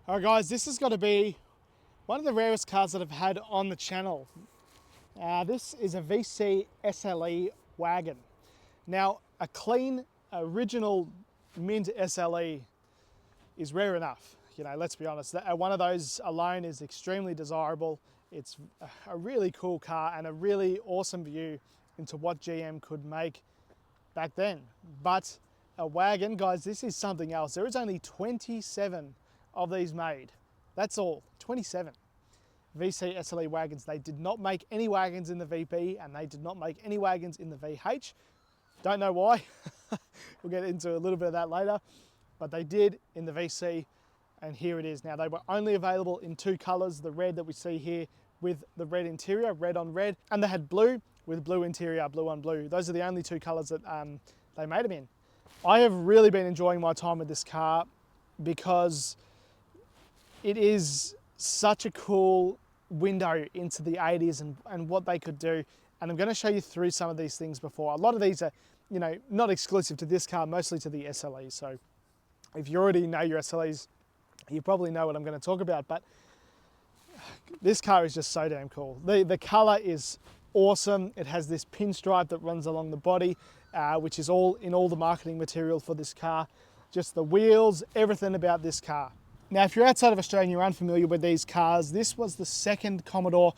All right guys, this has got to be one of the rarest cars that I've had on the channel. This is a VC SLE Wagon. Now, a clean, original mint SLE is rare enough. You know, let's be honest, one of those alone is extremely desirable. It's a really cool car and a really awesome view into what GM could make back then. But a wagon, guys, this is something else. There is only 27 of these made. That's all, 27. VC SLE wagons. They did not make any wagons in the VP and they did not make any wagons in the VH. Don't know why. We'll get into a little bit of that later, but they did in the VC, and here it is. Now, they were only available in two colors, the red that we see here with the red interior, red on red, and they had blue with blue interior, blue on blue. Those are the only two colors that they made them in. I have really been enjoying my time with this car because it is such a cool window into the 80s and what they could do. And I'm going to show you through some of these things before. A lot of these are, you know, not exclusive to this car, mostly to the SLE. So if you already know your SLEs, you probably know what I'm going to talk about. But this car is just so damn cool. The color is awesome. It has this pinstripe that runs along the body, which is all in all the marketing material for this car. Just the wheels, everything about this car. Now, if you're outside of Australia and you're unfamiliar with these cars, this was the second Commodore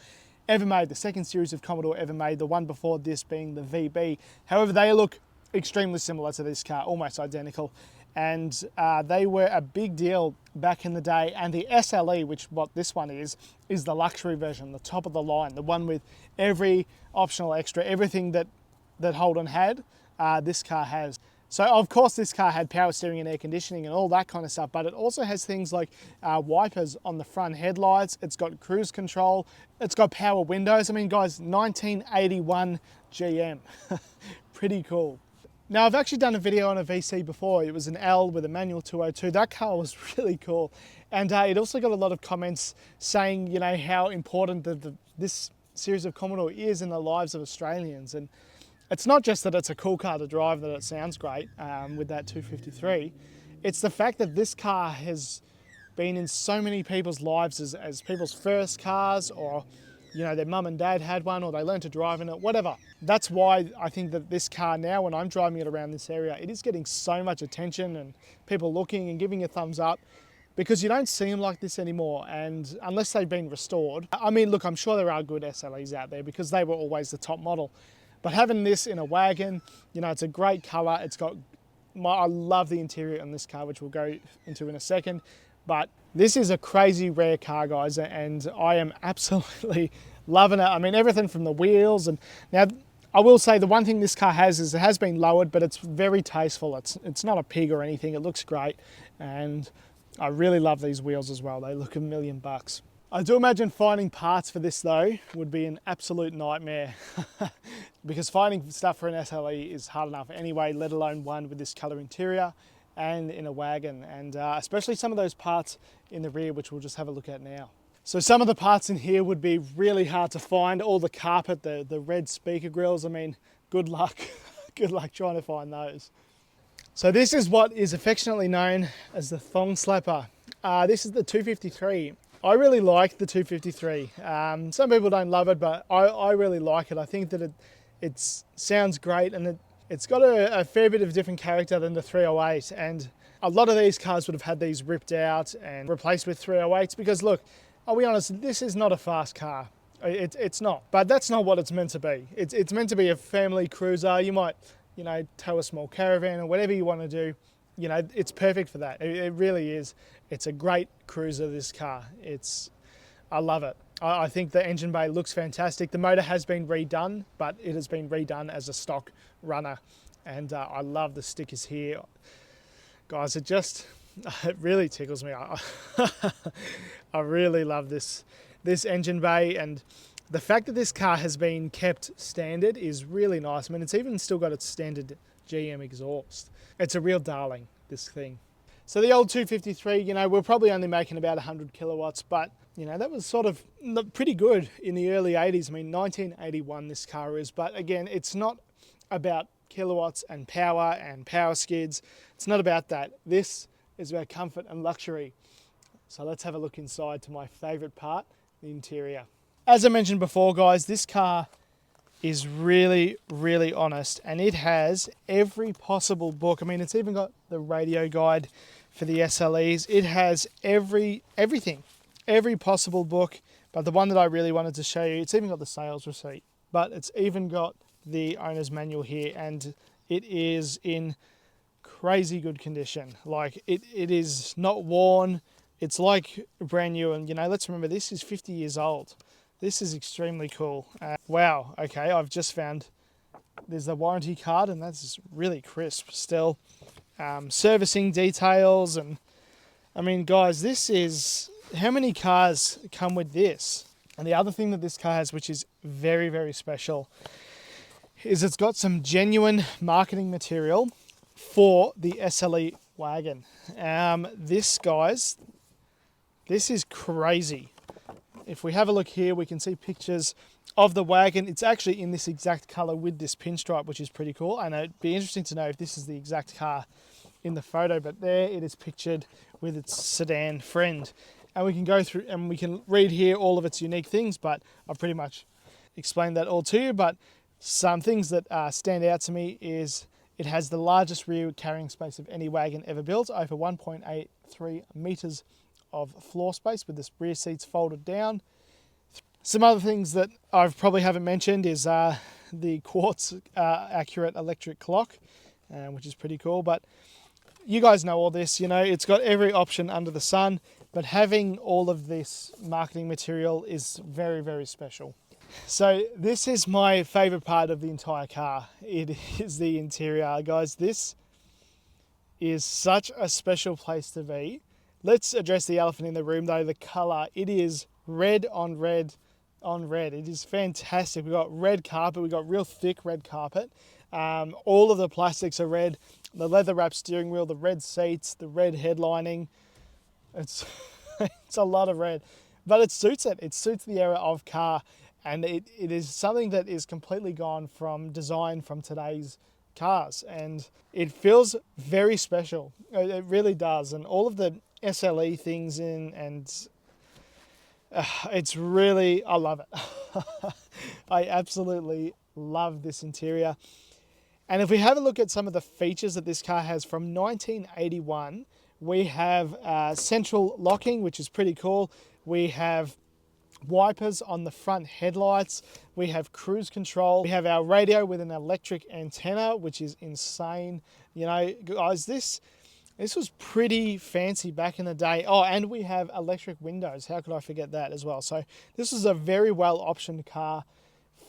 ever made, the second series of Commodore ever made, the one before this being the VB. However, they look extremely similar to this car, almost identical. And they were a big deal back in the day. And the SLE, which what this one is the luxury version, the top of the line, the one with every optional extra, everything that Holden had, this car has. So of course this car had power steering and air conditioning and all that kind of stuff, but it also has things like wipers on the front headlights, it's got cruise control, it's got power windows. I mean guys, 1981 GM, pretty cool. Now I've actually done a video on a VC before. It was an L with a manual 202. That car was really cool. And it also got a lot of comments saying, you know, how important this series of Commodore is in the lives of Australians. And it's not just that it's a cool car to drive, that it sounds great with that 253. It's the fact that this car has been in so many people's lives as people's first cars, or you know, their mum and dad had one, or they learned to drive in it, whatever. That's why I think that this car now, when I'm driving it around this area, it is getting so much attention and people looking and giving a thumbs up, because you don't see them like this anymore, and unless they've been restored. I mean, look, I'm sure there are good SLEs out there because they were always the top model. But having this in a wagon, you know, it's a great color. It's got, I love the interior on this car, which we'll go into in a second. But this is a crazy rare car, guys, and I am absolutely loving it. I mean, everything from the wheels. And now, I will say the one thing this car has is it has been lowered, but it's very tasteful. It's not a pig or anything. It looks great. And I really love these wheels as well. They look $1 million. I do imagine finding parts for this though would be an absolute nightmare because finding stuff for an SLE is hard enough anyway, let alone one with this color interior and in a wagon, and especially some of those parts in the rear, which we'll just have a look at now. So some of the parts in here would be really hard to find. All the carpet, the red speaker grills, I mean, good luck. Good luck trying to find those. So this is what is affectionately known as the thong slapper. This is the 253. I really like the 253. Some people don't love it, but I really like it. I think that it sounds great, and it's got a fair bit of different character than the 308. And a lot of these cars would have had these ripped out and replaced with 308s because, look, I'll be honest, this is not a fast car. It's not, but that's not what it's meant to be. It's meant to be a family cruiser. You might, you know, tow a small caravan or whatever you want to do. You know, it's perfect for that. It really is. It's a great cruiser, this car. I love it. I think the engine bay looks fantastic. The motor has been redone, but it has been redone as a stock runner. And I love the stickers here. Guys, it really tickles me. I really love this engine bay, and the fact that this car has been kept standard is really nice. I mean, it's even still got its standard GM exhaust. It's a real darling, this thing. So the old 253, you know, we're probably only making about 100 kilowatts, but, you know, that was sort of pretty good in the early 80s. I mean, 1981 this car is, but again, it's not about kilowatts and power skids. It's not about that. This is about comfort and luxury. So let's have a look inside to my favorite part, the interior. As I mentioned before, guys, this car is really, really honest, and it has every possible book. I mean, it's even got the radio guide for the SLEs. It has everything, every possible book. But the one that I really wanted to show you, it's even got the sales receipt, but it's even got the owner's manual here, and it is in crazy good condition. Like it is not worn. It's like brand new. And you know, let's remember, this is 50 years old. This is extremely cool. Wow. Okay. I've just found there's the warranty card, and that's really crisp still. Servicing details. And I mean, guys, this is, how many cars come with this? And the other thing that this car has, which is very, very special, is it's got some genuine marketing material for the SLE Wagon. This, guys, this is crazy. If we have a look here, we can see pictures of the wagon. It's actually in this exact color with this pinstripe, which is pretty cool. And it'd be interesting to know if this is the exact car in the photo, but there it is pictured with its sedan friend. And we can go through and we can read here all of its unique things, but I've pretty much explained that all to you. But some things that stand out to me is it has the largest rear carrying space of any wagon ever built, over 1.83 meters of floor space with the rear seats folded down. Some other things that I probably haven't mentioned is the quartz accurate electric clock, which is pretty cool. But you guys know all this, you know, it's got every option under the sun, but having all of this marketing material is very, very special. So this is my favorite part of the entire car. It is the interior, guys. This is such a special place to be. Let's address the elephant in the room though, the color. It is red on red on red. It is fantastic. We've got red carpet. We've got real thick red carpet. All of the plastics are red. The leather wrapped steering wheel, the red seats, the red headlining. It's it's a lot of red, but it suits it. It suits the era of car, and it is something that is completely gone from design from today's cars, and it feels very special. It really does, and all of the SLE things in, and it's really, I love it. I absolutely love this interior. And if we have a look at some of the features that this car has from 1981, we have central locking, which is pretty cool. We have wipers on the front headlights. We have cruise control. We have our radio with an electric antenna, which is insane. You know, guys, this was pretty fancy back in the day. Oh, and we have electric windows. How could I forget that as well? So this is a very well optioned car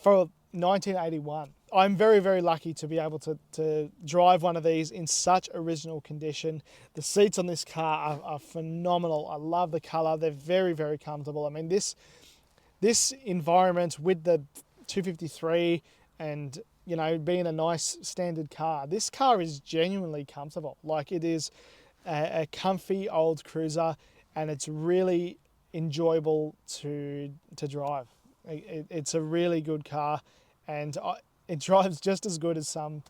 for 1981. I'm very, very lucky to be able to drive one of these in such original condition. The seats on this car are phenomenal. I love the color. They're very, very comfortable. I mean, this environment with the 253 and, you know, being a nice standard car, this car is genuinely comfortable. Like, it is a comfy old cruiser, and it's really enjoyable to drive. It's a really good car, and it drives just as good as some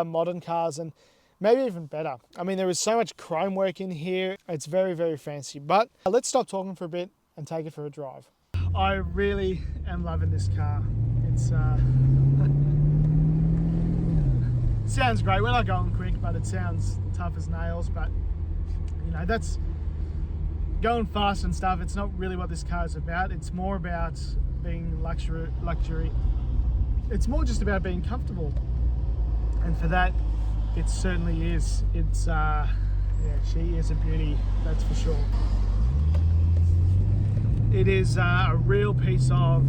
modern cars, and maybe even better. I mean, there is so much chrome work in here. It's very, very fancy. But let's stop talking for a bit and take it for a drive. I really am loving this car. It's sounds great. We're not going quick, but it sounds tough as nails. But you know, that's going fast and stuff. It's not really what this car is about. It's more about being luxury. It's more just about being comfortable, and for that, it certainly is. It's yeah, she is a beauty, that's for sure. It is a real piece of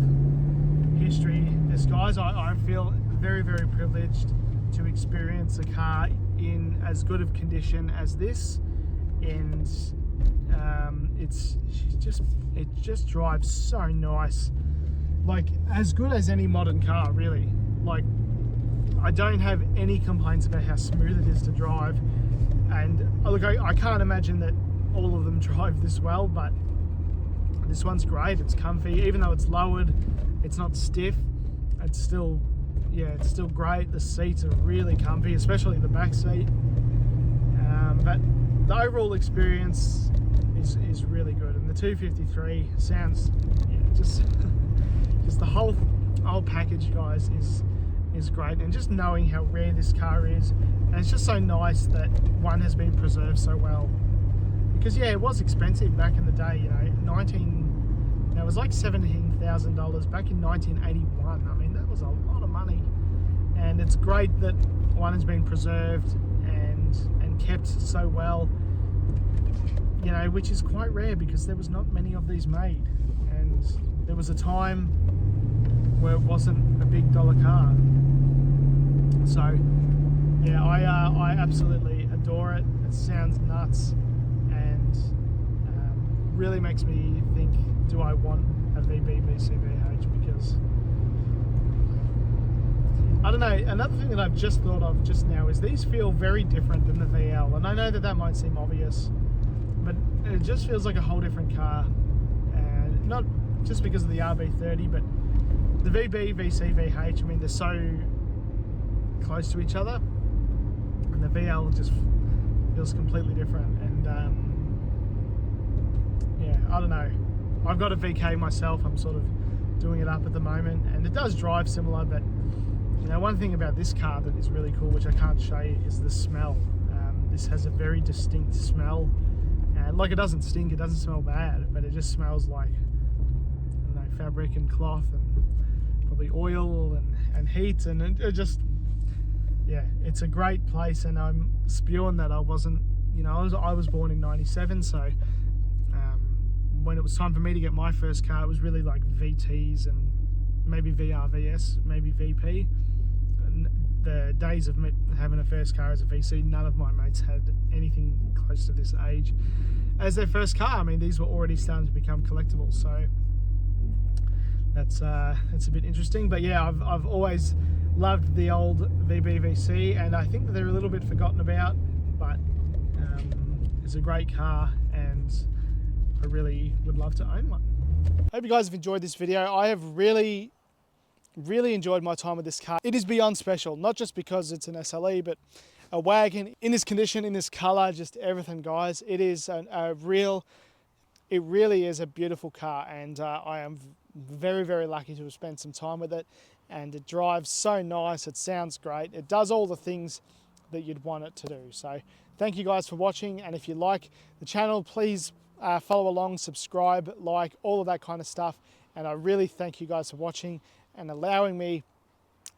history, this, guys. I feel very, very privileged to experience a car in as good of condition as this, and it just drives so nice. Like, as good as any modern car, really. Like, I don't have any complaints about how smooth it is to drive. And look, I can't imagine that all of them drive this well, but this one's great. It's comfy, even though it's lowered, it's not stiff. It's still, yeah, it's still great. The seats are really comfy, especially the back seat. But the overall experience is really good, and the 253 sounds, yeah, just just the whole package, guys, is great. And just knowing how rare this car is, and it's just so nice that one has been preserved so well, because yeah, it was expensive back in the day, you know, it was like $17,000 back in 1981. I mean, that was a lot of money, and it's great that one has been preserved and kept so well, you know, which is quite rare because there was not many of these made, and there was a time where it wasn't a big dollar car. So yeah, I absolutely adore it. It sounds nuts, and really makes me think, do I want a VB VC VH? Because I don't know, another thing that I've just thought of just now is these feel very different than the VL, and I know that might seem obvious, but it just feels like a whole different car, and not just because of the RB30, but the VB VC VH, I mean, they're so close to each other, and the VL just feels completely different. And yeah, I don't know, I've got a VK myself. I'm sort of doing it up at the moment, and it does drive similar, but you know, one thing about this car that is really cool, which I can't show you, is the smell. This has a very distinct smell, and like, it doesn't stink, it doesn't smell bad, but it just smells like, I don't know, fabric and cloth and probably oil and heat, and it just, yeah, it's a great place. And I'm spewing that I wasn't, you know, I was born in 97, so when it was time for me to get my first car, it was really like VTs and maybe VRVS, maybe VP. The days of having a first car as a VC, none of my mates had anything close to this age as their first car. I mean, these were already starting to become collectibles, so that's a bit interesting. But yeah, I've always loved the old VB VC, and I think that they're a little bit forgotten about, but it's a great car, and I really would love to own one. Hope you guys have enjoyed this video. I have really enjoyed my time with this car. It is beyond special, not just because it's an SLE, but a wagon in this condition, in this color, just everything, guys. It is it really is a beautiful car, and I am very lucky to have spent some time with it, and it drives so nice. It sounds great. It does all the things that you'd want it to do. So thank you guys for watching, and if you like the channel, please follow along, subscribe, like, all of that kind of stuff. And I really thank you guys for watching and allowing me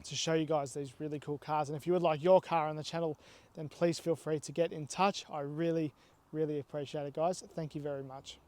to show you guys these really cool cars. And if you would like your car on the channel, then please feel free to get in touch. I really appreciate it, guys. Thank you very much.